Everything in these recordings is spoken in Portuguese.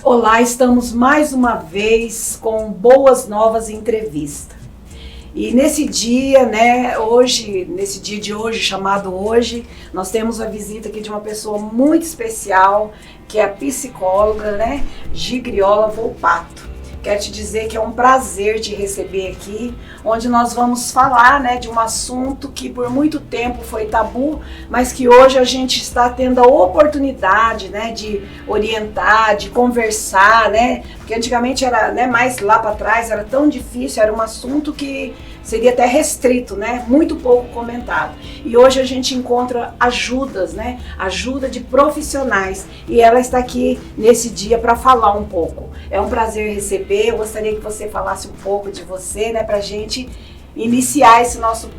Olá, estamos mais uma vez com Boas Novas Entrevista. E nesse dia, nesse dia de hoje, chamado hoje, nós temos a visita aqui de uma pessoa muito especial, que é a psicóloga, Gigliola Volpato. Quero te dizer que é um prazer te receber aqui, onde nós vamos falar, de um assunto que por muito tempo foi tabu, mas que hoje a gente está tendo a oportunidade, de orientar, de conversar, porque antigamente era, mais lá para trás, era tão difícil, era um assunto que seria até restrito, muito pouco comentado. E hoje a gente encontra ajudas, ajuda de profissionais, e ela está aqui nesse dia para falar um pouco. É um prazer receber, eu gostaria que você falasse um pouco de você, para a gente iniciar esse nosso,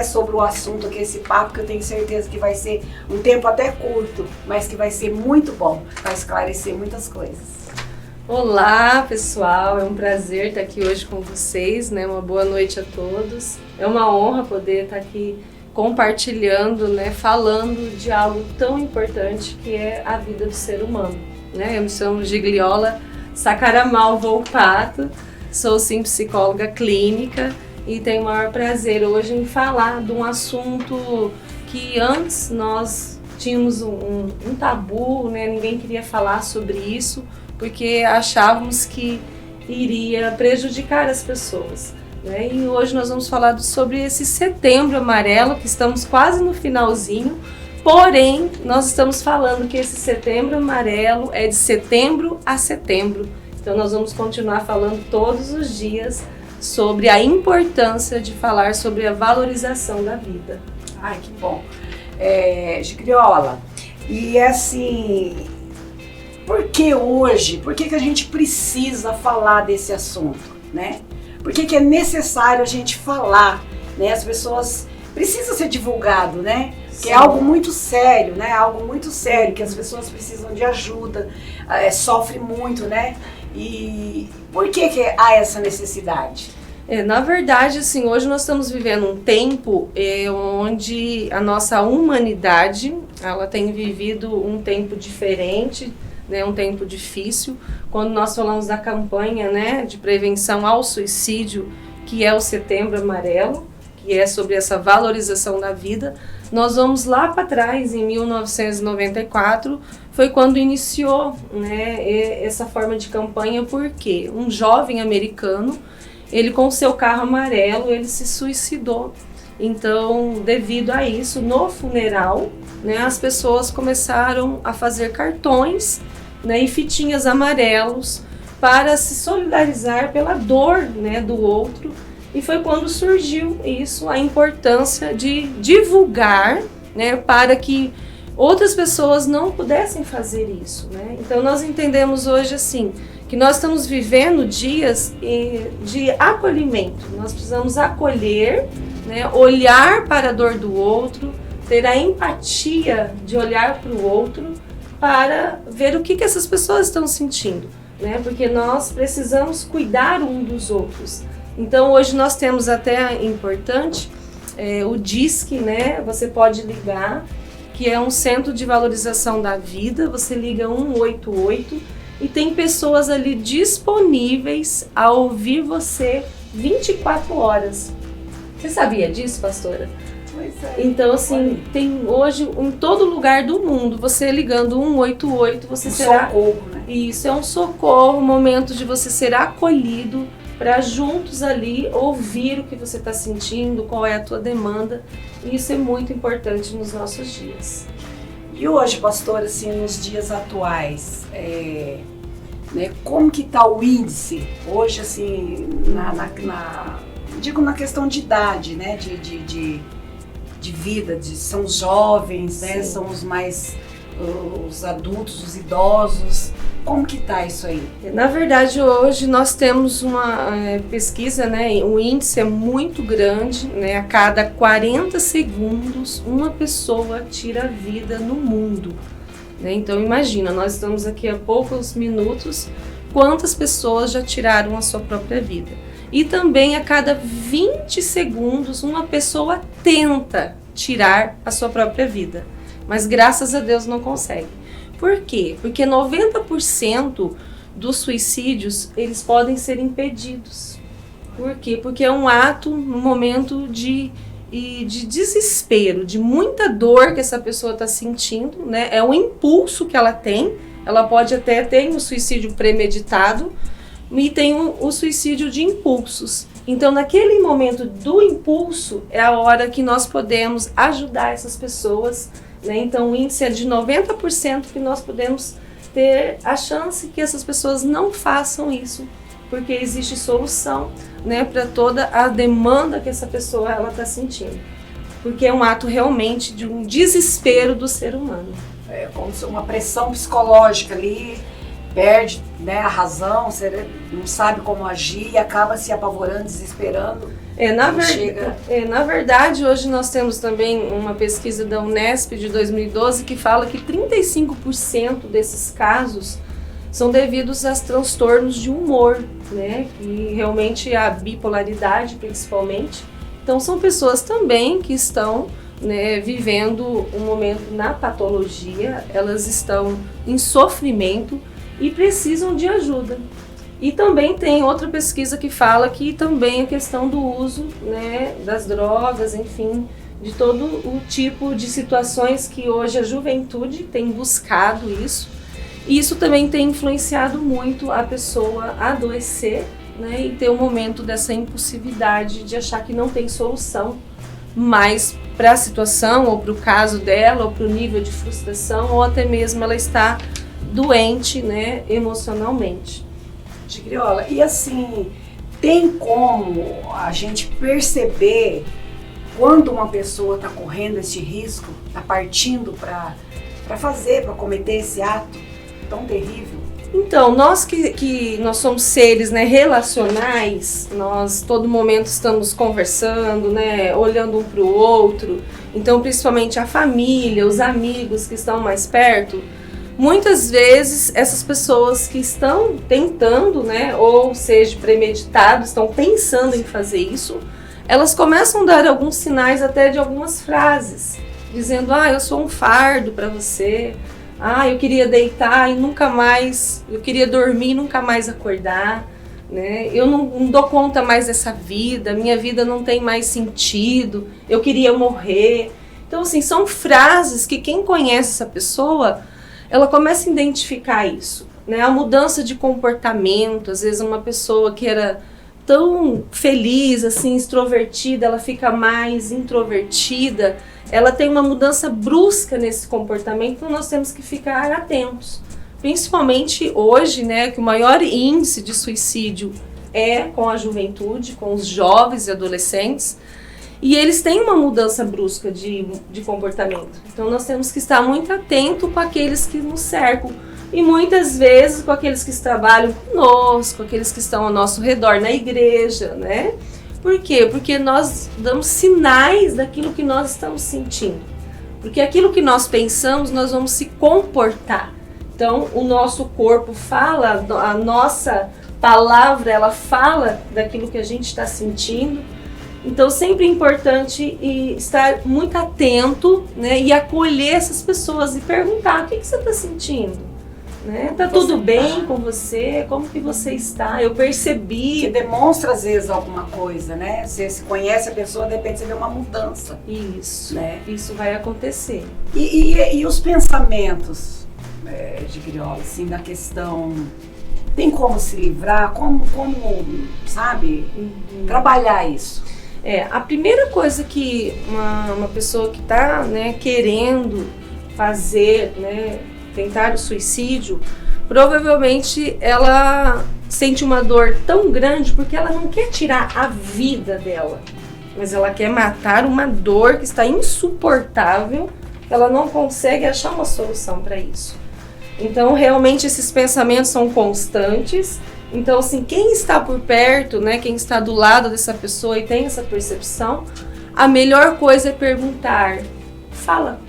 sobre o assunto aqui, esse papo, que eu tenho certeza que vai ser um tempo até curto, mas que vai ser muito bom, vai esclarecer muitas coisas. Olá pessoal, é um prazer estar aqui hoje com vocês, uma boa noite a todos. É uma honra poder estar aqui compartilhando, falando de algo tão importante que é a vida do ser humano. Eu me chamo Gigliola Sacaramal Volpato, sou sim psicóloga clínica e tenho o maior prazer hoje em falar de um assunto que antes nós tínhamos um tabu, ninguém queria falar sobre isso, porque achávamos que iria prejudicar as pessoas. E hoje nós vamos falar sobre esse Setembro Amarelo, que estamos quase no finalzinho, porém nós estamos falando que esse Setembro Amarelo é de setembro a setembro. Então nós vamos continuar falando todos os dias sobre a importância de falar sobre a valorização da vida. Ai, que bom. Gigliola, e assim, por que hoje, por que a gente precisa falar desse assunto, Por que é necessário a gente falar, As pessoas precisam ser divulgado, Que é algo muito sério, Algo muito sério, que as pessoas precisam de ajuda, sofrem muito, E por que há essa necessidade? Na verdade, assim, hoje nós estamos vivendo um tempo onde a nossa humanidade, ela tem vivido um tempo diferente, um tempo difícil. Quando nós falamos da campanha, de prevenção ao suicídio, que é o Setembro Amarelo, que é sobre essa valorização da vida, nós vamos lá para trás, em 1994, foi quando iniciou, essa forma de campanha, porque um jovem americano, ele com seu carro amarelo, ele se suicidou. Então, devido a isso, no funeral, as pessoas começaram a fazer cartões, e fitinhas amarelos para se solidarizar pela dor, do outro. E foi quando surgiu isso, a importância de divulgar, para que outras pessoas não pudessem fazer isso, Então nós entendemos hoje assim, que nós estamos vivendo dias de acolhimento. Nós precisamos acolher, olhar para a dor do outro, ter a empatia de olhar para o outro, para ver o que essas pessoas estão sentindo, Porque nós precisamos cuidar um dos outros. Então hoje nós temos até importante o DISC, Você pode ligar, que é um centro de valorização da vida. Você liga 188 e tem pessoas ali disponíveis a ouvir você 24 horas. Você sabia disso, pastora? Pois é. Então, assim, tem hoje em todo lugar do mundo, você ligando 188, você será... socorro, Isso, é um socorro, um momento de você ser acolhido, para juntos ali ouvir o que você está sentindo, qual é a tua demanda. E isso é muito importante nos nossos dias. E hoje, pastor, assim, nos dias atuais, como que está o índice? Hoje, assim, digo na questão de idade, de vida, são os jovens, são os mais, os adultos, os idosos. Como que está isso aí? Na verdade, hoje nós temos uma pesquisa, o índice é muito grande, a cada 40 segundos uma pessoa tira a vida no mundo. Então imagina, nós estamos aqui há poucos minutos, quantas pessoas já tiraram a sua própria vida. E também a cada 20 segundos uma pessoa tenta tirar a sua própria vida, mas graças a Deus não consegue. Por quê? Porque 90% dos suicídios, eles podem ser impedidos. Por quê? Porque é um ato no momento de desespero, de muita dor que essa pessoa está sentindo, né? É um impulso que ela tem, ela pode até ter um suicídio premeditado e tem o suicídio de impulsos. Então, naquele momento do impulso, é a hora que nós podemos ajudar essas pessoas, né? Então, o índice é de 90% que nós podemos ter a chance que essas pessoas não façam isso, porque existe solução, né, para toda a demanda que essa pessoa está sentindo. Porque é um ato realmente de um desespero do ser humano. É como se uma pressão psicológica ali, perde, né, a razão, você não sabe como agir e acaba se apavorando, desesperando. Na verdade, hoje nós temos também uma pesquisa da Unesp de 2012 que fala que 35% desses casos são devidos a transtornos de humor, né? E realmente a bipolaridade, principalmente. Então, são pessoas também que estão, né, vivendo um momento na patologia, elas estão em sofrimento e precisam de ajuda. E também tem outra pesquisa que fala que também a questão do uso, né, das drogas, enfim, de todo o tipo de situações que hoje a juventude tem buscado isso. E isso também tem influenciado muito a pessoa a adoecer, né, e ter um momento dessa impulsividade de achar que não tem solução mais para a situação, ou para o caso dela, ou para o nível de frustração, ou até mesmo ela está doente, né, emocionalmente. Gigriola, e assim, tem como a gente perceber quando uma pessoa está correndo esse risco, está partindo para cometer esse ato tão terrível? Então, nós que nós somos seres, né, relacionais, nós todo momento estamos conversando, né, olhando um para o outro, então principalmente a família, os amigos que estão mais perto, muitas vezes essas pessoas que estão tentando, né, ou seja, premeditado, estão pensando em fazer isso, elas começam a dar alguns sinais até de algumas frases, dizendo, eu sou um fardo para você, eu queria deitar e nunca mais, eu queria dormir e nunca mais acordar, né? Eu não dou conta mais dessa vida, minha vida não tem mais sentido, eu queria morrer. Então, assim, são frases que quem conhece essa pessoa, ela começa a identificar isso, né? A mudança de comportamento, às vezes uma pessoa que era tão feliz, assim, extrovertida, ela fica mais introvertida, ela tem uma mudança brusca nesse comportamento, então nós temos que ficar atentos. Principalmente hoje, né, que o maior índice de suicídio é com a juventude, com os jovens e adolescentes, e eles têm uma mudança brusca de comportamento. Então nós temos que estar muito atento com aqueles que nos cercam, e muitas vezes com aqueles que trabalham conosco, aqueles que estão ao nosso redor na igreja, né? Por quê? Porque nós damos sinais daquilo que nós estamos sentindo. Porque aquilo que nós pensamos, nós vamos se comportar. Então, o nosso corpo fala, a nossa palavra, ela fala daquilo que a gente está sentindo. Então, sempre é importante estar muito atento, né, e acolher essas pessoas e perguntar, o que você está sentindo? Né? Tá tudo bem com você? Como que você está? Eu percebi. Que demonstra às vezes alguma coisa, né? Você se conhece a pessoa, de repente você vê uma mudança. Isso, né? Isso vai acontecer. E os pensamentos, Gigriola, assim, da questão, tem como se livrar? Como sabe, trabalhar isso? A primeira coisa que uma pessoa que está, né, querendo fazer, né, tentar o suicídio, provavelmente ela sente uma dor tão grande porque ela não quer tirar a vida dela, mas ela quer matar uma dor que está insuportável, ela não consegue achar uma solução para isso. Então, realmente, esses pensamentos são constantes. Então, assim, quem está por perto, né, quem está do lado dessa pessoa e tem essa percepção, a melhor coisa é perguntar, fala,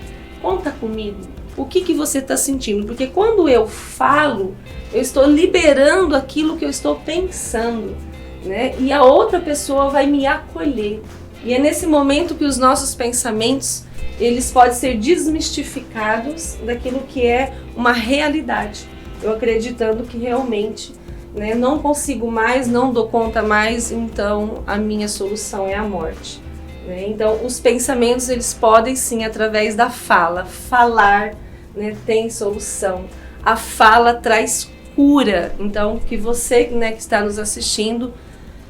conta comigo. O que você está sentindo? Porque quando eu falo, eu estou liberando aquilo que eu estou pensando, né? E a outra pessoa vai me acolher. E é nesse momento que os nossos pensamentos, eles podem ser desmistificados daquilo que é uma realidade. eu acreditando que realmente, né, não consigo mais, não dou conta mais, então a minha solução é a morte. Né? Então os pensamentos eles podem sim, através da fala, falar, né, tem solução. A fala traz cura, então que você, né, que está nos assistindo,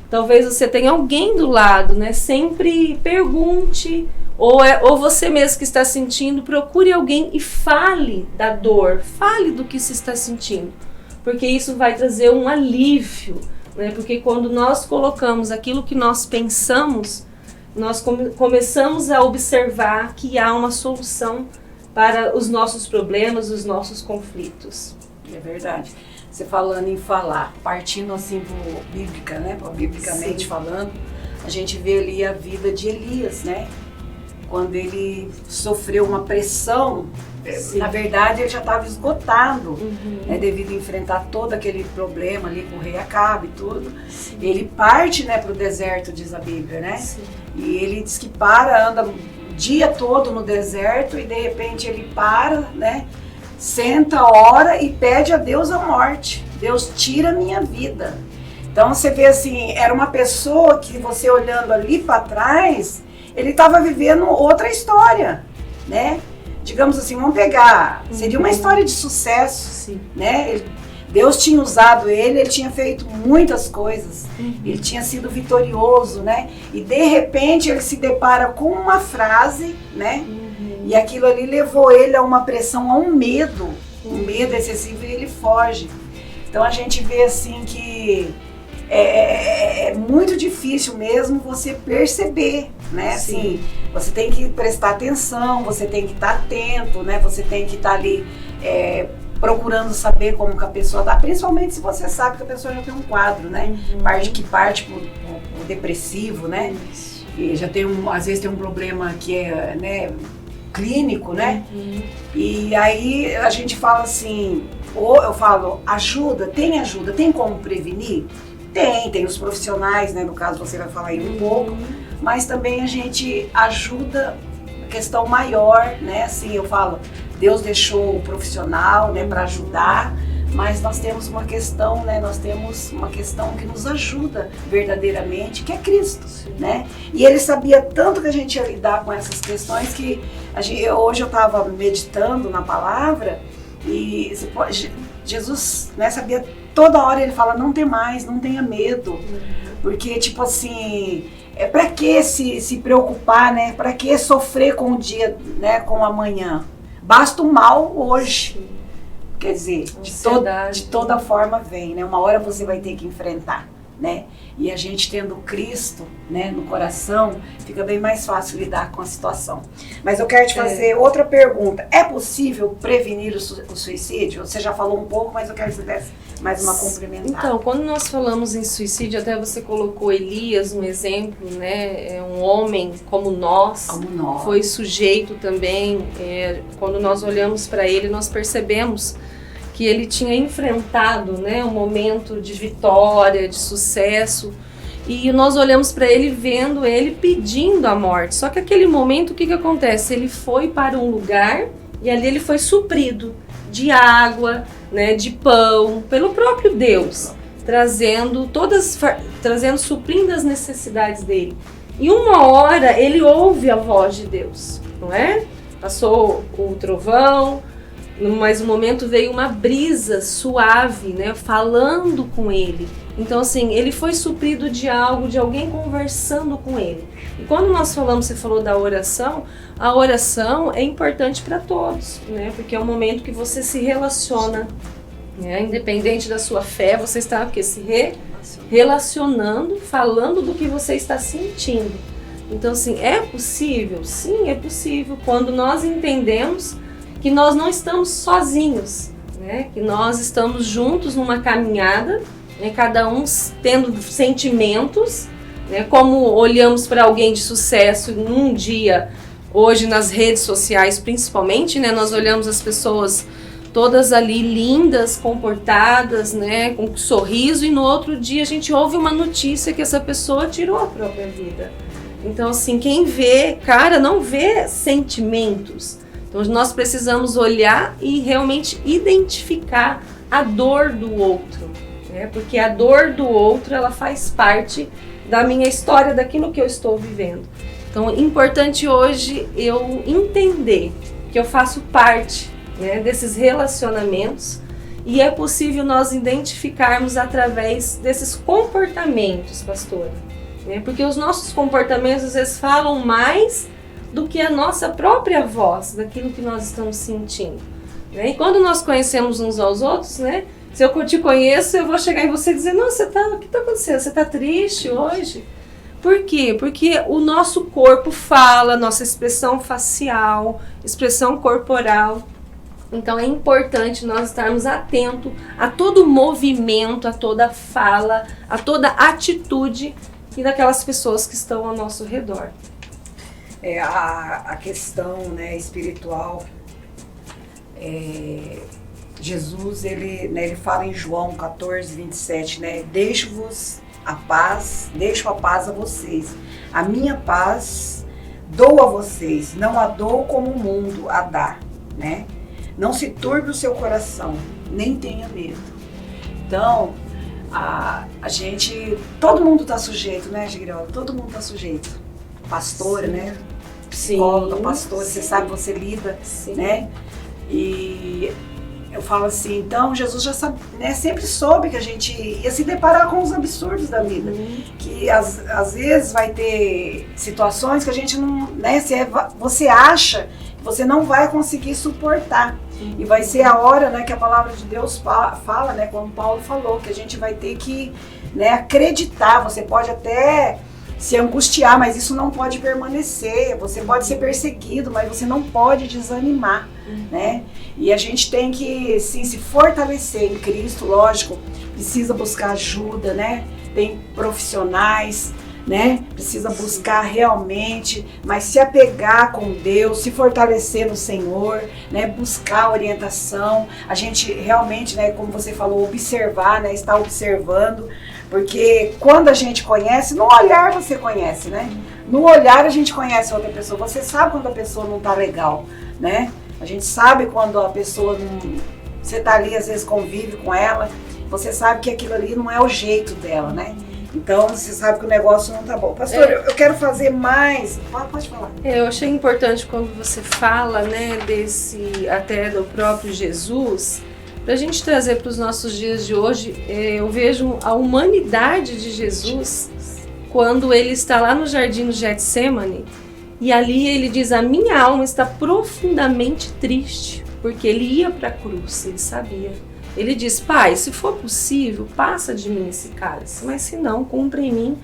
talvez você tenha alguém do lado, né, sempre pergunte, ou você mesmo que está sentindo, procure alguém e fale da dor, fale do que se está sentindo, porque isso vai trazer um alívio, né? Porque quando nós colocamos aquilo que nós pensamos, nós começamos a observar que há uma solução para os nossos problemas, os nossos conflitos. É verdade. Você falando em falar, partindo assim bíblica, né? Biblicamente Sim. falando, a gente vê ali a vida de Elias, né? Quando ele sofreu uma pressão, Sim. na verdade ele já estava esgotado, né, devido a enfrentar todo aquele problema ali com o rei Acabe e tudo. Sim. Ele parte, né, para o deserto, diz a Bíblia, né? Sim. E ele diz que anda o dia todo no deserto e de repente ele para, né? Senta, ora e pede a Deus a morte. Deus tira a minha vida. Então você vê assim, era uma pessoa que você olhando ali para trás, ele estava vivendo outra história, né? Digamos assim, vamos pegar, seria uma história de sucesso, Sim. né? Deus tinha usado ele tinha feito muitas coisas, ele tinha sido vitorioso, né? E de repente ele se depara com uma frase, né? E aquilo ali levou ele a uma pressão, a um medo excessivo, e ele foge. Então a gente vê assim que é muito difícil mesmo você perceber, né? Assim, você tem que prestar atenção, você tem que estar atento, né? Você tem que estar ali procurando saber como que a pessoa está, principalmente se você sabe que a pessoa já tem um quadro, né? Que parte pro depressivo, né? E já tem às vezes tem um problema que é, né, clínico, né? E aí a gente fala assim, ou eu falo, ajuda, tem como prevenir? Tem os profissionais, né? No caso você vai falar aí um pouco, mas também a gente ajuda a questão maior, né? Assim, eu falo, Deus deixou o profissional, né, para ajudar, mas nós temos uma questão, né? Nós temos uma questão que nos ajuda verdadeiramente, que é Cristo, né? E ele sabia tanto que a gente ia lidar com essas questões que hoje eu estava meditando na palavra e Jesus, né, sabia, toda hora ele fala, não temais, não tenha medo, porque tipo assim, pra que se preocupar, né? Pra que sofrer com o dia, né, com o amanhã? Basta o mal hoje. Quer dizer, de toda forma vem, né? Uma hora você vai ter que enfrentar, né? E a gente tendo Cristo, né, no coração, fica bem mais fácil lidar com a situação. Mas eu quero te fazer outra pergunta. É possível prevenir o suicídio? Você já falou um pouco, mas eu quero que você desse mais uma complementar. Então, quando nós falamos em suicídio, até você colocou Elias um exemplo, né? É um homem como nós. Foi sujeito também. Quando nós olhamos para ele, nós percebemos que ele tinha enfrentado, né, um momento de vitória, de sucesso, e nós olhamos para ele vendo ele pedindo a morte. Só que aquele momento, o que acontece? Ele foi para um lugar e ali ele foi suprido de água, né, de pão, pelo próprio Deus, suprindo as necessidades dele. E uma hora ele ouve a voz de Deus, não é? Passou o trovão, mas no momento veio uma brisa suave, né, falando com ele. Então assim, ele foi suprido de algo, de alguém conversando com ele. E quando nós falamos, você falou da oração, a oração é importante para todos, né, porque é um momento que você se relaciona, né, independente da sua fé, você está se relacionando, falando do que você está sentindo. Então assim, é possível? Sim, é possível, quando nós entendemos que nós não estamos sozinhos, né? Que nós estamos juntos numa caminhada, né? Cada um tendo sentimentos, né? Como olhamos para alguém de sucesso num dia, hoje nas redes sociais principalmente, né? Nós olhamos as pessoas todas ali lindas, comportadas, né? Com um sorriso, e no outro dia a gente ouve uma notícia que essa pessoa tirou a própria vida. Então assim, quem vê, não vê sentimentos. Então nós precisamos olhar e realmente identificar a dor do outro, né? Porque a dor do outro, ela faz parte da minha história, daquilo que eu estou vivendo. Então, é importante hoje eu entender que eu faço parte, né, desses relacionamentos, e é possível nós identificarmos através desses comportamentos, pastora, né? Porque os nossos comportamentos às vezes falam mais do que a nossa própria voz, daquilo que nós estamos sentindo, né? E quando nós conhecemos uns aos outros, né? Se eu te conheço, eu vou chegar em você e dizer, nossa, o que está acontecendo? Você está triste hoje? Por quê? Porque o nosso corpo fala, nossa expressão facial, expressão corporal. Então é importante nós estarmos atentos a todo movimento, a toda fala, a toda atitude e daquelas pessoas que estão ao nosso redor. A questão, né, espiritual, Jesus, ele fala em João 14, 27, né? Deixo a paz a vocês. A minha paz dou a vocês, não a dou como o mundo a dá, né? Não se turbe o seu coração, nem tenha medo. Então, a gente, todo mundo está sujeito, né, Gigriola? Todo mundo está sujeito. Pastora, sim, né? Psicóloga, pastora, sim, você sabe, você lida, sim, né? E eu falo assim, então Jesus já sabe, né, sempre soube que a gente ia se deparar com os absurdos da vida. Que às vezes vai ter situações que a gente não, né, você acha que você não vai conseguir suportar. E vai ser a hora, né, que a palavra de Deus fala, né, como Paulo falou, que a gente vai ter que, né, acreditar. Você pode até se angustiar, mas isso não pode permanecer. Você pode ser perseguido, mas você não pode desanimar, né? E a gente tem que, sim, se fortalecer em Cristo, lógico, precisa buscar ajuda, né? Tem profissionais, né? Precisa buscar realmente, mas se apegar com Deus, se fortalecer no Senhor, né? Buscar orientação, a gente realmente, né, como você falou, observar, né? Estar observando, porque quando a gente conhece, no olhar você conhece, né? No olhar a gente conhece outra pessoa, você sabe quando a pessoa não tá legal, né? A gente sabe quando a pessoa não... Você tá ali, às vezes convive com ela, você sabe que aquilo ali não é o jeito dela, né? Então, você sabe que o negócio não tá bom. Pastor, eu quero fazer mais... Pode falar. Eu achei importante quando você fala, né, até do próprio Jesus, para a gente trazer para os nossos dias de hoje. Eu vejo a humanidade de Jesus quando ele está lá no jardim do Getsemane, e ali ele diz, a minha alma está profundamente triste, porque ele ia para a cruz, ele sabia. Ele diz, Pai, se for possível, passa de mim esse cálice, mas se não, cumpra em mim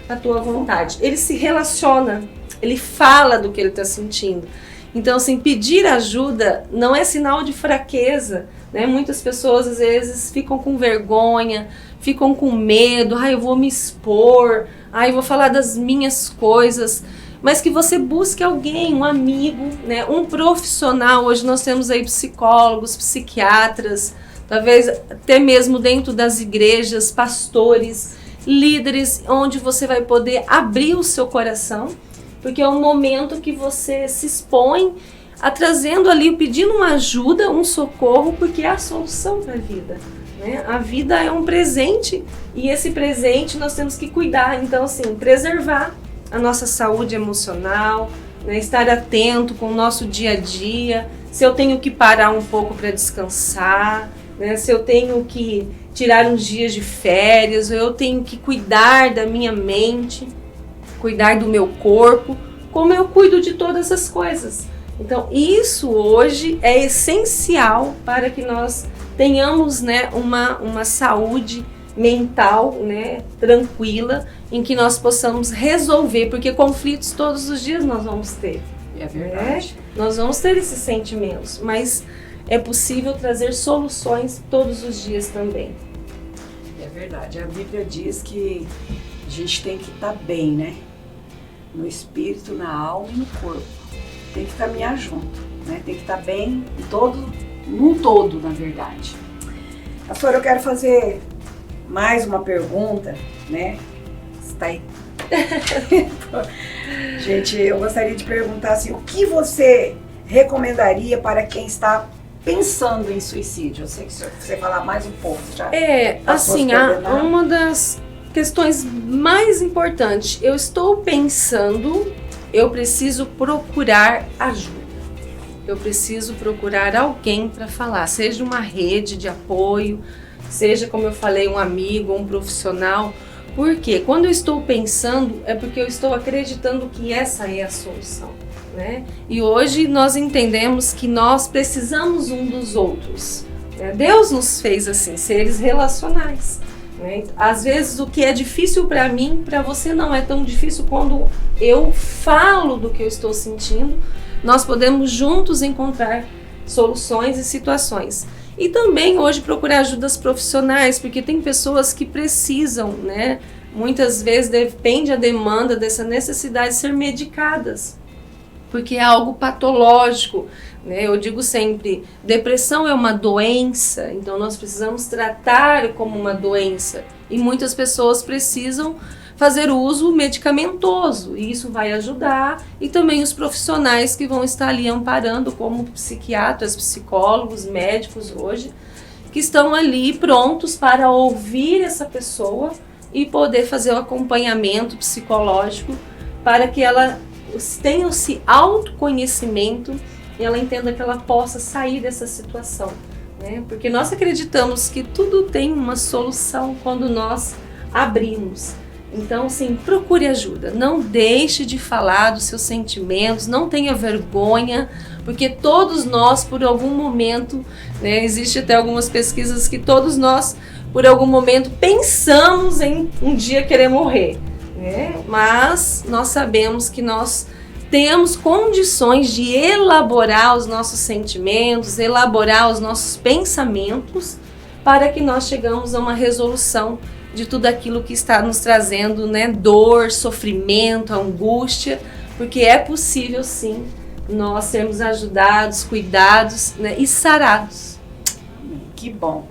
a tua vontade. Ele se relaciona, ele fala do que ele está sentindo. Então, assim, pedir ajuda não é sinal de fraqueza, né? Muitas pessoas, às vezes, ficam com vergonha, ficam com medo, eu vou me expor, eu vou falar das minhas coisas. Mas que você busque alguém, um amigo, né? Um profissional. Hoje nós temos aí psicólogos, psiquiatras, talvez até mesmo dentro das igrejas, pastores, líderes, onde você vai poder abrir o seu coração, porque é um momento que você se expõe a trazendo ali, pedindo uma ajuda, um socorro, porque é a solução para a vida, né? A vida é um presente e esse presente nós temos que cuidar. Então, assim, preservar a nossa saúde emocional, né? Estar atento com o nosso dia a dia, se eu tenho que parar um pouco para descansar, né? Se eu tenho que tirar uns dias de férias, ou eu tenho que cuidar da minha mente, cuidar do meu corpo, como eu cuido de todas as coisas. Então, isso hoje é essencial para que nós tenhamos, né, uma saúde mental, né, tranquila, em que nós possamos resolver, porque conflitos todos os dias nós vamos ter. É verdade. Né? Nós vamos ter esses sentimentos, mas é possível trazer soluções todos os dias também. É verdade. A Bíblia diz que a gente tem que estar bem, né? No espírito, na alma e no corpo. Tem que caminhar junto, né? Tem que estar bem num todo, na verdade. Pastor, eu quero fazer mais uma pergunta, né? Está aí. Gente, eu gostaria de perguntar assim, o que você recomendaria para quem está pensando em suicídio? Eu sei que você falar mais um pouco já. Assim, uma das questões mais importantes, eu estou pensando, eu preciso procurar ajuda. Eu preciso procurar alguém para falar, seja uma rede de apoio, seja, como eu falei, um amigo, um profissional. Porque quando eu estou pensando, é porque eu estou acreditando que essa é a solução, né? E hoje nós entendemos que nós precisamos um dos outros, né? Deus nos fez assim, seres relacionais, né? Às vezes o que é difícil para mim, para você não é tão difícil. Quando eu falo do que eu estou sentindo, nós podemos juntos encontrar soluções e situações. E também hoje procurar ajudas profissionais, porque tem pessoas que precisam, né? Muitas vezes depende a demanda dessa necessidade de ser medicadas, porque é algo patológico, né? Eu digo sempre, depressão é uma doença, então nós precisamos tratar como uma doença. E muitas pessoas precisam fazer uso medicamentoso, e isso vai ajudar, e também os profissionais que vão estar ali amparando, como psiquiatras, psicólogos, médicos hoje, que estão ali prontos para ouvir essa pessoa e poder fazer o acompanhamento psicológico para que ela tenha esse autoconhecimento e ela entenda que ela possa sair dessa situação, né? Porque nós acreditamos que tudo tem uma solução quando nós abrimos. Então, sim, procure ajuda, não deixe de falar dos seus sentimentos, não tenha vergonha, porque todos nós, por algum momento, né, existe até algumas pesquisas que todos nós, por algum momento, pensamos em um dia querer morrer, né? Mas nós sabemos que nós temos condições de elaborar os nossos sentimentos, elaborar os nossos pensamentos, para que nós chegamos a uma resolução de tudo aquilo que está nos trazendo, né, dor, sofrimento, angústia, porque é possível sim nós sermos ajudados, cuidados, né, e sarados. Que bom,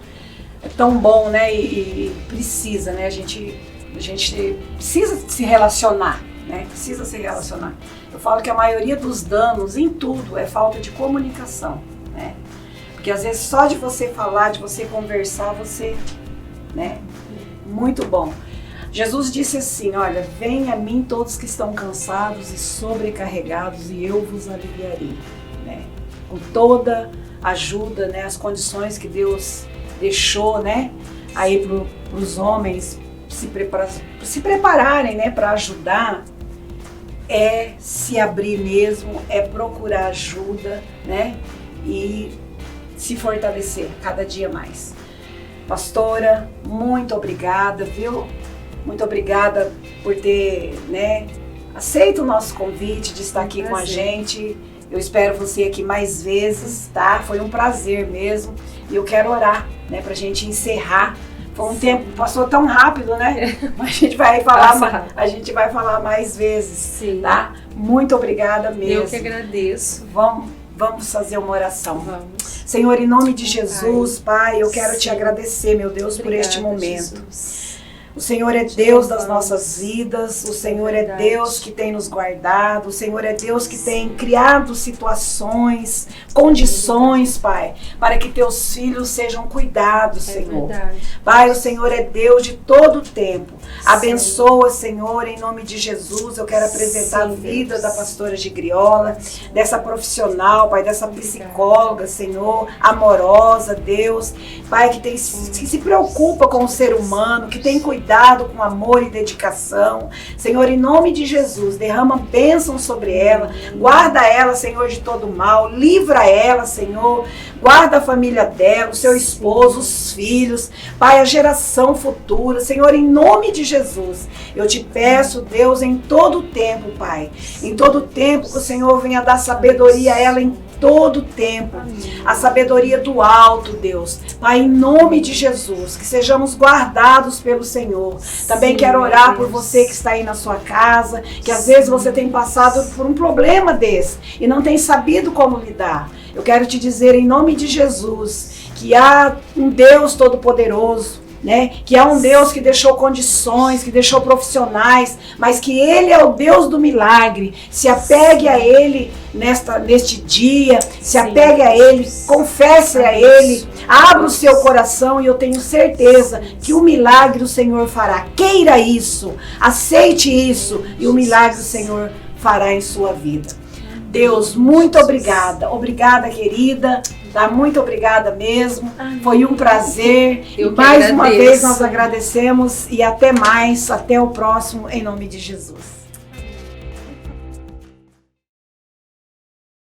é tão bom, né, e precisa, né, a gente precisa se relacionar, né, precisa se relacionar. Eu falo que a maioria dos danos em tudo é falta de comunicação, né, porque às vezes só de você falar, de você conversar, você, né, muito bom. Jesus disse assim, olha, venha a mim todos que estão cansados e sobrecarregados e eu vos aliviarei, né? Com toda ajuda, né? As condições que Deus deixou, né? Aí para os homens se prepararem, né? Para ajudar, é se abrir mesmo, é procurar ajuda, né? E se fortalecer cada dia mais. Pastora, muito obrigada, viu? Muito obrigada por ter, né, aceito o nosso convite de estar aqui com a gente. Eu espero você aqui mais vezes, tá? Foi um prazer mesmo. E eu quero orar, né, pra gente encerrar. Foi um tempo, passou tão rápido, né? Mas a gente vai falar mais vezes, sim, tá? Muito obrigada mesmo. Eu que agradeço. Vamos fazer uma oração. Vamos. Senhor, em nome de Jesus, Pai, eu quero te agradecer, meu Deus, por este momento. Jesus. O Senhor é Deus das nossas vidas, o Senhor é Deus que tem nos guardado, o Senhor é Deus que tem criado situações, condições, Pai, para que teus filhos sejam cuidados, Senhor. Pai, o Senhor é Deus de todo o tempo. Abençoa, Senhor, em nome de Jesus. Eu quero apresentar a vida da pastora Gigriola, dessa profissional, Pai, dessa psicóloga, Senhor, amorosa, Deus, Pai, que se preocupa com o ser humano, que tem cuidado com amor e dedicação. Senhor, em nome de Jesus, derrama bênção sobre ela, guarda ela, Senhor, de todo mal, livra ela, Senhor, guarda a família dela, o seu esposo, os filhos, Pai, a geração futura, Senhor, em nome de Jesus, eu te peço, Deus, em todo o tempo, Pai, em todo o tempo que o Senhor venha dar sabedoria a ela em todo o tempo, a sabedoria do alto, Deus, Pai, em nome de Jesus, que sejamos guardados pelo Senhor. Também quero orar por você que está aí na sua casa, que às vezes você tem passado por um problema desse e não tem sabido como lidar. Eu quero te dizer em nome de Jesus que há um Deus Todo-Poderoso, né? Que é um Deus que deixou condições, que deixou profissionais, mas que Ele é o Deus do milagre. Se apegue a Ele neste dia, se apegue a Ele, confesse a Ele, abra o seu coração e eu tenho certeza que o milagre o Senhor fará. Queira isso, aceite isso e o milagre o Senhor fará em sua vida. Deus, muito obrigada. Obrigada, querida. Tá? Muito obrigada mesmo. Foi um prazer. E mais uma vez nós agradecemos e até mais. Até o próximo, em nome de Jesus.